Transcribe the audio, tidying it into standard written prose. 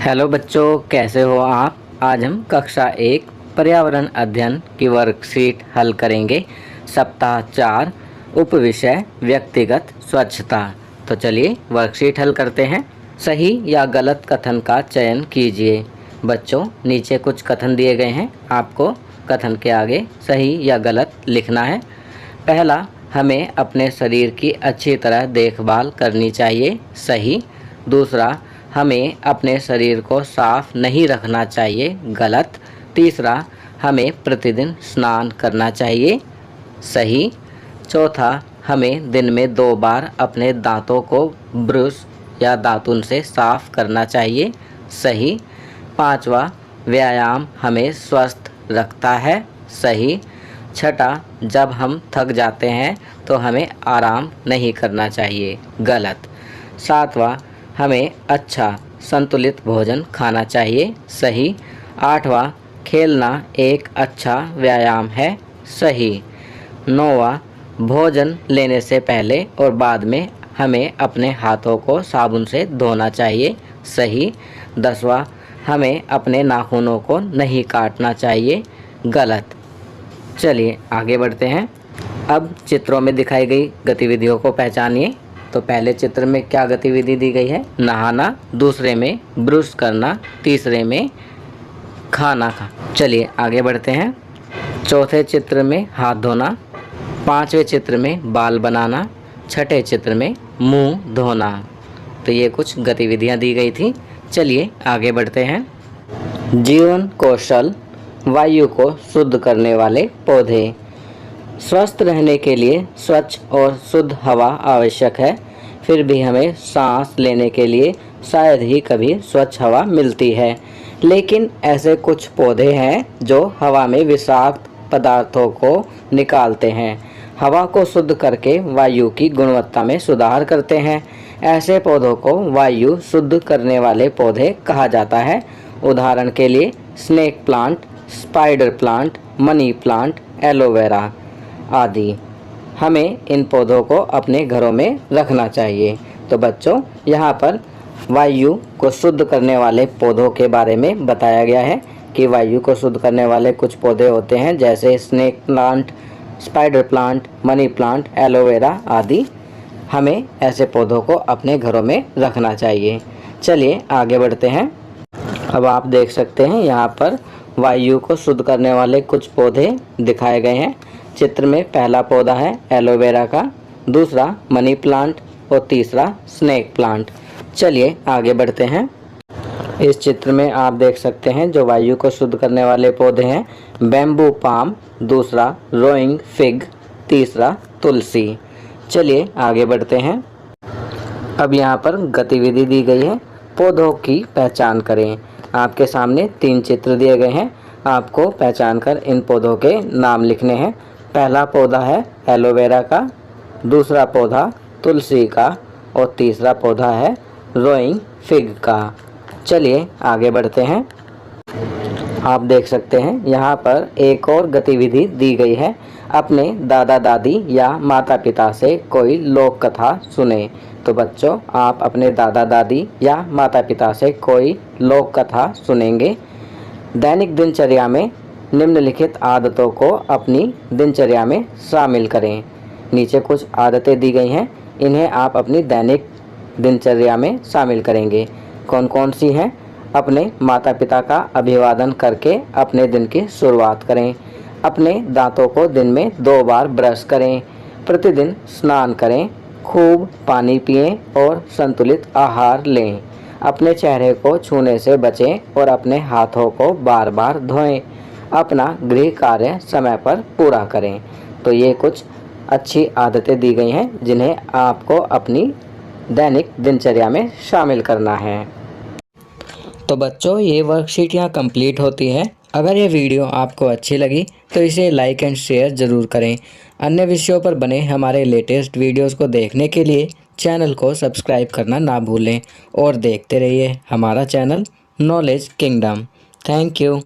Hello बच्चों, कैसे हो आप। आज हम कक्षा 1 पर्यावरण अध्ययन की वर्कशीट हल करेंगे। सप्ताह 4 उपविषय व्यक्तिगत स्वच्छता। तो चलिए वर्कशीट हल करते हैं। सही या गलत कथन का चयन कीजिए। बच्चों, नीचे कुछ कथन दिए गए हैं, आपको कथन के आगे सही या गलत लिखना है। पहला, हमें अपने शरीर की अच्छी तरह देखभाल करनी चाहिए। सही। दूसरा, हमें अपने शरीर को साफ नहीं रखना चाहिए। गलत। तीसरा, हमें प्रतिदिन स्नान करना चाहिए। सही। चौथा, हमें दिन में 2 बार अपने दांतों को ब्रश या दातुन से साफ करना चाहिए। सही। पांचवा, व्यायाम हमें स्वस्थ रखता है। सही। छठा, जब हम थक जाते हैं तो हमें आराम नहीं करना चाहिए। गलत। सातवां, हमें अच्छा संतुलित भोजन खाना चाहिए। सही। आठवां, खेलना एक अच्छा व्यायाम है। सही। नौवां, भोजन लेने से पहले और बाद में हमें अपने हाथों को साबुन से धोना चाहिए। सही। 10वां, हमें अपने नाखूनों को नहीं काटना चाहिए। गलत। चलिए आगे बढ़ते हैं। अब चित्रों में दिखाई गई गतिविधियों को पहचानिए। तो पहले चित्र में क्या गतिविधि दी गई है? नहाना। दूसरे में ब्रश करना। तीसरे में खाना खा। चलिए आगे बढ़ते हैं। चौथे चित्र में हाथ धोना। पांचवें चित्र में बाल बनाना। छठे चित्र में मुंह धोना। तो ये कुछ गतिविधियां दी गई थी। चलिए आगे बढ़ते हैं। जीवन कौशल, वायु को शुद्ध करने वाले पौधे। स्वस्थ रहने के लिए स्वच्छ और शुद्ध हवा आवश्यक है, फिर भी हमें सांस लेने के लिए शायद ही कभी स्वच्छ हवा मिलती है। लेकिन ऐसे कुछ पौधे हैं जो हवा में विषाक्त पदार्थों को निकालते हैं, हवा को शुद्ध करके वायु की गुणवत्ता में सुधार करते हैं। ऐसे पौधों को वायु शुद्ध करने वाले पौधे कहा जाता है। उदाहरण के लिए snake plant, spider plant, money plant, aloe vera आदि। हमें इन पौधों को अपने घरों में रखना चाहिए। तो बच्चों, यहाँ पर वायु को शुद्ध करने वाले पौधों के बारे में बताया गया है कि वायु को शुद्ध करने वाले कुछ पौधे होते हैं, जैसे snake plant, spider plant, money plant, aloe vera आदि। हमें ऐसे पौधों को अपने घरों में रखना चाहिए। चलिए आगे बढ़ते हैं। अब आप देख सकते हैं यहाँ पर वायु को शुद्ध करने वाले कुछ पौधे दिखाए गए हैं। चित्र में पहला पौधा है एलोवेरा का, दूसरा मनी प्लांट और तीसरा स्नेक प्लांट। चलिए आगे बढ़ते हैं। इस चित्र में आप देख सकते हैं जो वायु को शुद्ध करने वाले पौधे हैं, बैम्बू पाम, दूसरा रोइंग फिग, तीसरा तुलसी। चलिए आगे बढ़ते हैं। अब यहाँ पर गतिविधि दी गई है, पौधों की पहचान करें। आपके सामने 3 चित्र दिए गए हैं, आपको पहचान कर इन पौधों के नाम लिखने हैं। पहला पौधा है एलोवेरा का, दूसरा पौधा तुलसी का और तीसरा पौधा है रोइंग फिग का। चलिए आगे बढ़ते हैं। आप देख सकते हैं यहाँ पर एक और गतिविधि दी गई है, अपने दादा दादी या माता पिता से कोई लोक कथा सुने। तो बच्चों, आप अपने दादा दादी या माता पिता से कोई लोक कथा सुनेंगे। दैनिक दिनचर्या में निम्नलिखित आदतों को अपनी दिनचर्या में शामिल करें। नीचे कुछ आदतें दी गई हैं, इन्हें आप अपनी दैनिक दिनचर्या में शामिल करेंगे। कौन कौन सी हैं? अपने माता पिता का अभिवादन करके अपने दिन की शुरुआत करें। अपने दांतों को दिन में 2 बार ब्रश करें। प्रतिदिन स्नान करें। खूब पानी पिएं और संतुलित आहार लें। अपने चेहरे को छूने से बचें और अपने हाथों को बार बार धोएं। अपना गृह कार्य समय पर पूरा करें। तो ये कुछ अच्छी आदतें दी गई हैं जिन्हें आपको अपनी दैनिक दिनचर्या में शामिल करना है। तो बच्चों, ये वर्कशीट यहाँ कंप्लीट होती है। अगर ये वीडियो आपको अच्छी लगी तो इसे लाइक एंड शेयर ज़रूर करें। अन्य विषयों पर बने हमारे लेटेस्ट वीडियोस को देखने के लिए चैनल को सब्सक्राइब करना ना भूलें और देखते रहिए हमारा channel knowledge kingdom. Thank you.